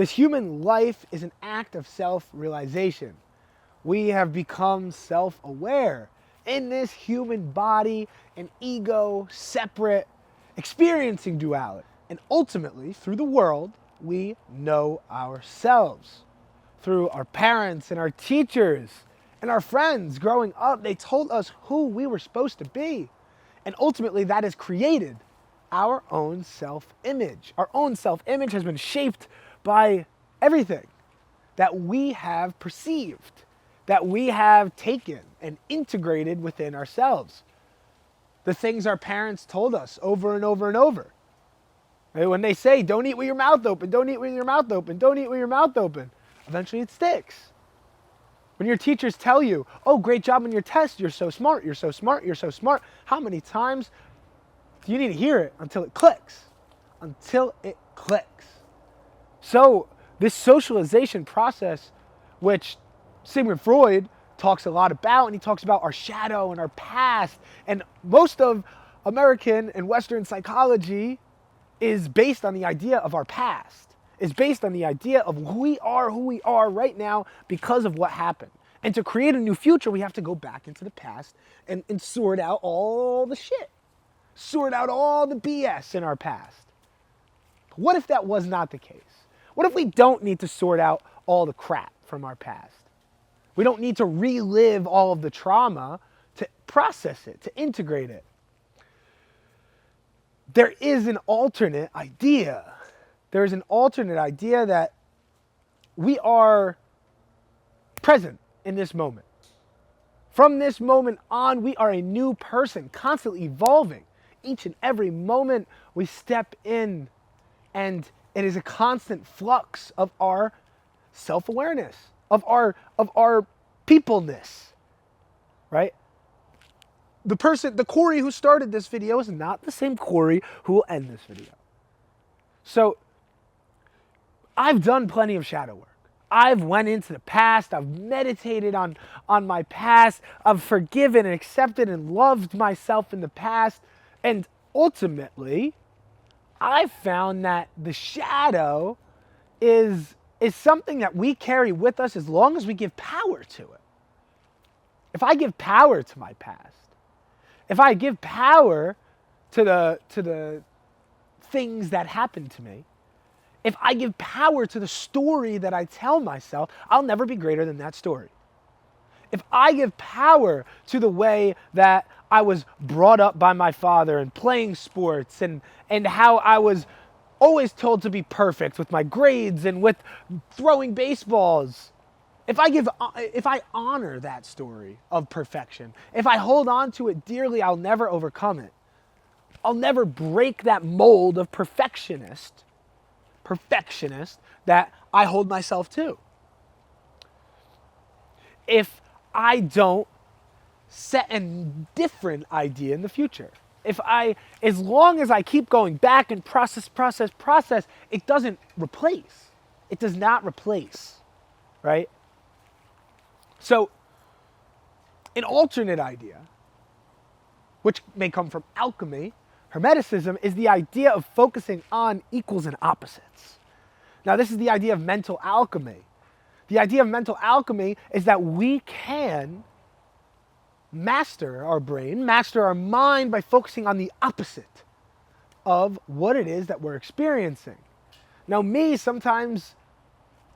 This human life is an act of self-realization. We have become self-aware in this human body and ego, separate, experiencing duality. And ultimately, through the world, we know ourselves. Through our parents and our teachers and our friends growing up, they told us who we were supposed to be. And ultimately, that has created our own self-image. Our own self-image has been shaped by everything that we have perceived, that we have taken and integrated within ourselves. The things our parents told us over and over and over. Right? When they say, don't eat with your mouth open, don't eat with your mouth open, don't eat with your mouth open, eventually it sticks. When your teachers tell you, oh, great job on your test, you're so smart, you're so smart, you're so smart, how many times do you need to hear it until it clicks? Until it clicks. So this socialization process, which Sigmund Freud talks a lot about, and he talks about our shadow and our past, and most of American and Western psychology is based on the idea of our past, is based on the idea of who we are right now because of what happened. And to create a new future, we have to go back into the past and sort out all the shit, sort out all the BS in our past. What if that was not the case? What if we don't need to sort out all the crap from our past? We don't need to relive all of the trauma to process it, to integrate it. There is an alternate idea. There is an alternate idea that we are present in this moment. From this moment on, we are a new person, constantly evolving. Each and every moment we step in, and it is a constant flux of our self-awareness, of our peopleness, right? The Corey who started this video is not the same Corey who will end this video. So I've done plenty of shadow work. I've went into the past. I've meditated on my past. I've forgiven and accepted and loved myself in the past. And ultimately, I've found that the shadow is something that we carry with us as long as we give power to it. If I give power to my past, if I give power to the things that happened to me, if I give power to the story that I tell myself, I'll never be greater than that story. If I give power to the way that I was brought up by my father and playing sports and how I was always told to be perfect with my grades and with throwing baseballs, if I honor that story of perfection, if I hold on to it dearly, I'll never overcome it. I'll never break that mold of perfectionist that I hold myself to. If I don't set a different idea in the future, as long as I keep going back and process, it doesn't replace. It does not replace, right? So, an alternate idea, which may come from alchemy, Hermeticism, is the idea of focusing on equals and opposites. Now, this is the idea of mental alchemy. The idea of mental alchemy is that we can master our brain, master our mind by focusing on the opposite of what it is that we're experiencing. Now, me, sometimes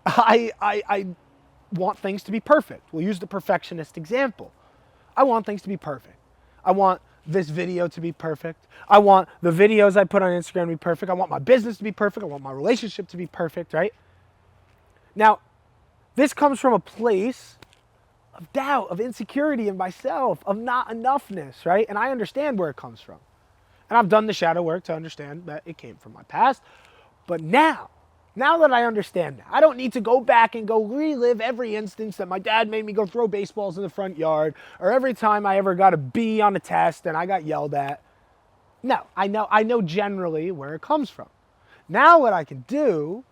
I want things to be perfect. We'll use the perfectionist example. I want things to be perfect. I want this video to be perfect. I want the videos I put on Instagram to be perfect. I want my business to be perfect. I want my relationship to be perfect, right? Now, this comes from a place of doubt, of insecurity in myself, of not enoughness, right? And I understand where it comes from. And I've done the shadow work to understand that it came from my past. But now that I understand that, I don't need to go back and go relive every instance that my dad made me go throw baseballs in the front yard, or every time I ever got a B on a test and I got yelled at. No, I know generally where it comes from. Now what I can do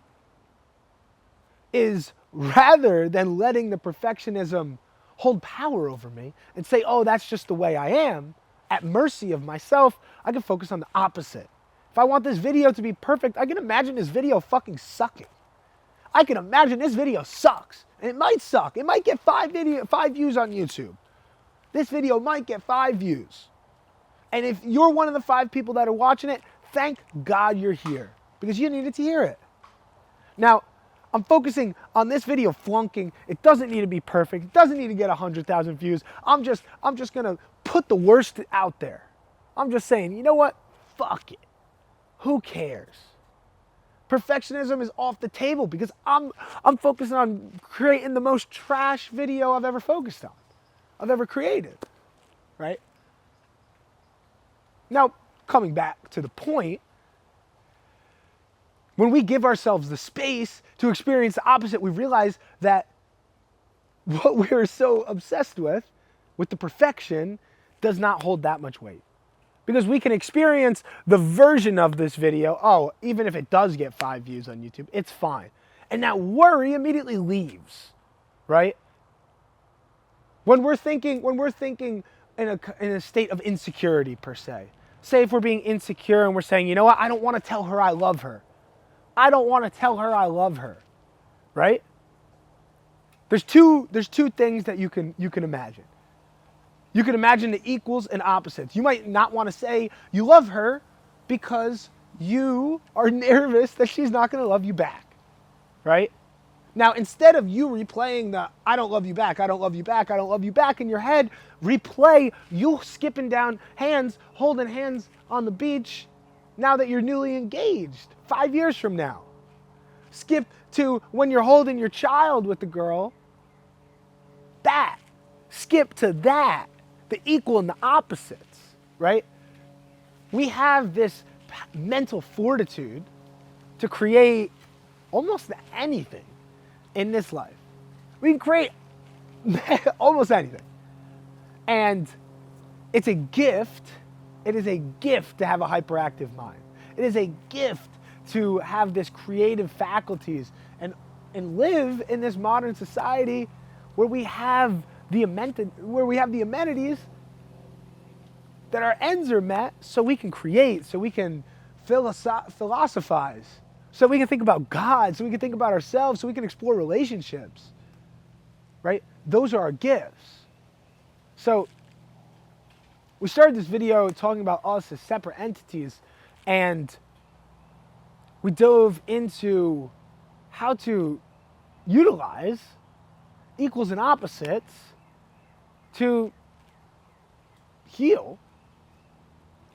is, rather than letting the perfectionism hold power over me and say, oh, that's just the way I am, at mercy of myself, I can focus on the opposite. If I want this video to be perfect, I can imagine this video fucking sucking. I can imagine this video sucks. And it might suck. It might get 5 views on YouTube. This video might get 5 views. And if you're one of the 5 people that are watching it, thank God you're here, because you needed to hear it. Now, I'm focusing on this video flunking. It doesn't need to be perfect. It doesn't need to get 100,000 views. I'm just gonna put the worst out there. I'm just saying, you know what? Fuck it. Who cares? Perfectionism is off the table because I'm focusing on creating the most trash video I've ever focused on, I've ever created, right? Now, coming back to the point, when we give ourselves the space to experience the opposite, we realize that what we're so obsessed with the perfection, does not hold that much weight. Because we can experience the version of this video, even if it does get 5 views on YouTube, it's fine. And that worry immediately leaves, right? When we're thinking in a state of insecurity, per se. Say if we're being insecure and we're saying, you know what, I don't want to tell her I love her. I don't want to tell her I love her, right? There's two things that you can imagine. You can imagine the equals and opposites. You might not want to say you love her because you are nervous that she's not going to love you back, right? Now, instead of you replaying the I don't love you back, I don't love you back, I don't love you back in your head, replay you skipping down hands, holding hands on the beach now that you're newly engaged 5 years from now. Skip to when you're holding your child with the girl. That. Skip to that. The equal and the opposites, right? We have this mental fortitude to create almost anything in this life. We can create almost anything. And it's a gift. It is a gift to have a hyperactive mind. It is a gift to have this creative faculties and live in this modern society where we have the amenities that our ends are met, so we can create, so we can philosophize, so we can think about God, so we can think about ourselves, so we can explore relationships, right? Those are our gifts. So we started this video talking about us as separate entities, and we dove into how to utilize equals and opposites to heal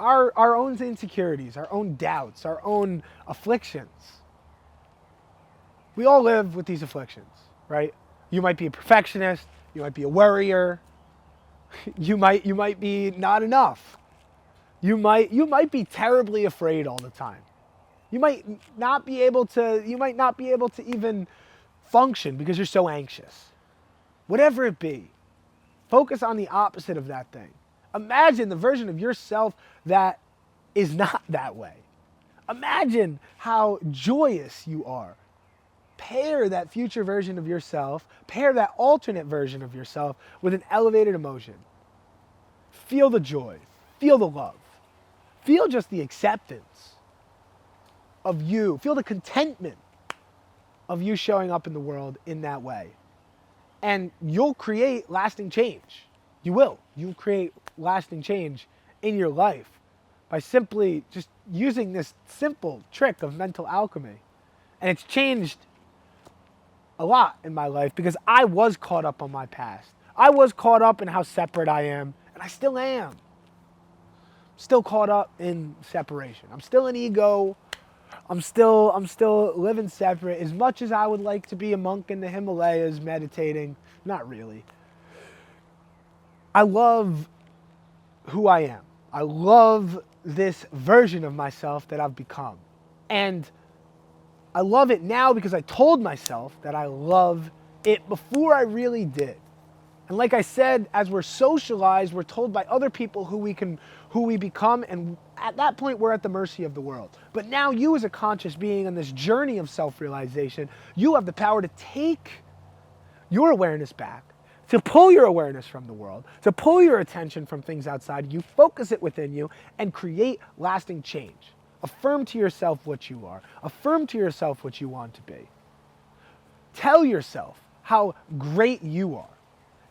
our own insecurities, our own doubts, our own afflictions. We all live with these afflictions, right? You might be a perfectionist, you might be a worrier, you might be not enough. You might be terribly afraid all the time. You might not be able to even function because you're so anxious. Whatever it be, focus on the opposite of that thing. Imagine the version of yourself that is not that way. Imagine how joyous you are. Pair that future version of yourself, pair that alternate version of yourself with an elevated emotion. Feel the joy, feel the love, feel just the acceptance of you, feel the contentment of you showing up in the world in that way. And you'll create lasting change. You will. You'll create lasting change in your life by simply just using this simple trick of mental alchemy. And it's changed a lot in my life because I was caught up on my past. I was caught up in how separate I am, and I still am. Still caught up in separation. I'm still an ego. I'm still living separate. As much as I would like to be a monk in the Himalayas meditating, not really. I love who I am. I love this version of myself that I've become. And I love it now because I told myself that I love it before I really did. And like I said, as we're socialized, we're told by other people who we become, and at that point, we're at the mercy of the world. But now you as a conscious being on this journey of self-realization, you have the power to take your awareness back, to pull your awareness from the world, to pull your attention from things outside you, focus it within you, and create lasting change. Affirm to yourself what you are. Affirm to yourself what you want to be. Tell yourself how great you are.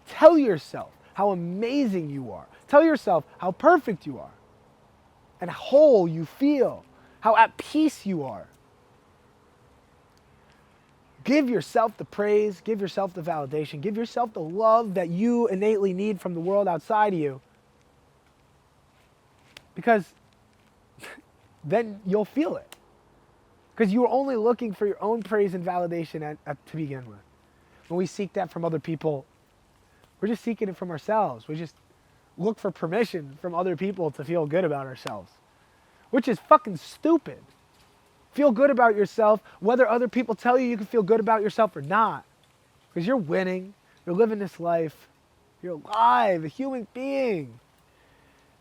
Tell yourself how amazing you are. Tell yourself how perfect you are and whole you feel, how at peace you are. Give yourself the praise, give yourself the validation, give yourself the love that you innately need from the world outside of you. Because then you'll feel it. Because you were only looking for your own praise and validation to begin with. When we seek that from other people, we're just seeking it from ourselves. We just look for permission from other people to feel good about ourselves, which is fucking stupid. Feel good about yourself, whether other people tell you can feel good about yourself or not. Because you're winning, you're living this life, you're alive, a human being.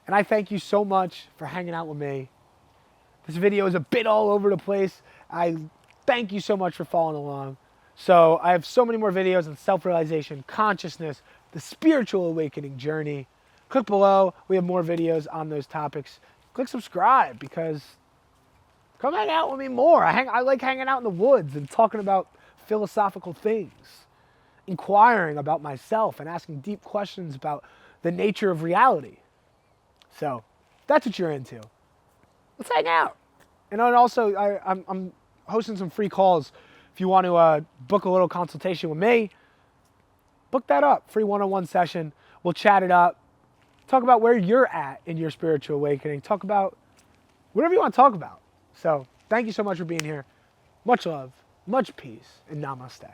And I thank you so much for hanging out with me. This video is a bit all over the place. I thank you so much for following along. So I have so many more videos on self-realization, consciousness, the spiritual awakening journey. Click below. We have more videos on those topics. Click subscribe because come hang out with me more. I like hanging out in the woods and talking about philosophical things, inquiring about myself and asking deep questions about the nature of reality. So that's what you're into. Let's hang out. And also, I'm hosting some free calls. If you want to book a little consultation with me, book that up. Free one-on-one session. We'll chat it up. Talk about where you're at in your spiritual awakening. Talk about whatever you want to talk about. So thank you so much for being here. Much love, much peace, and namaste.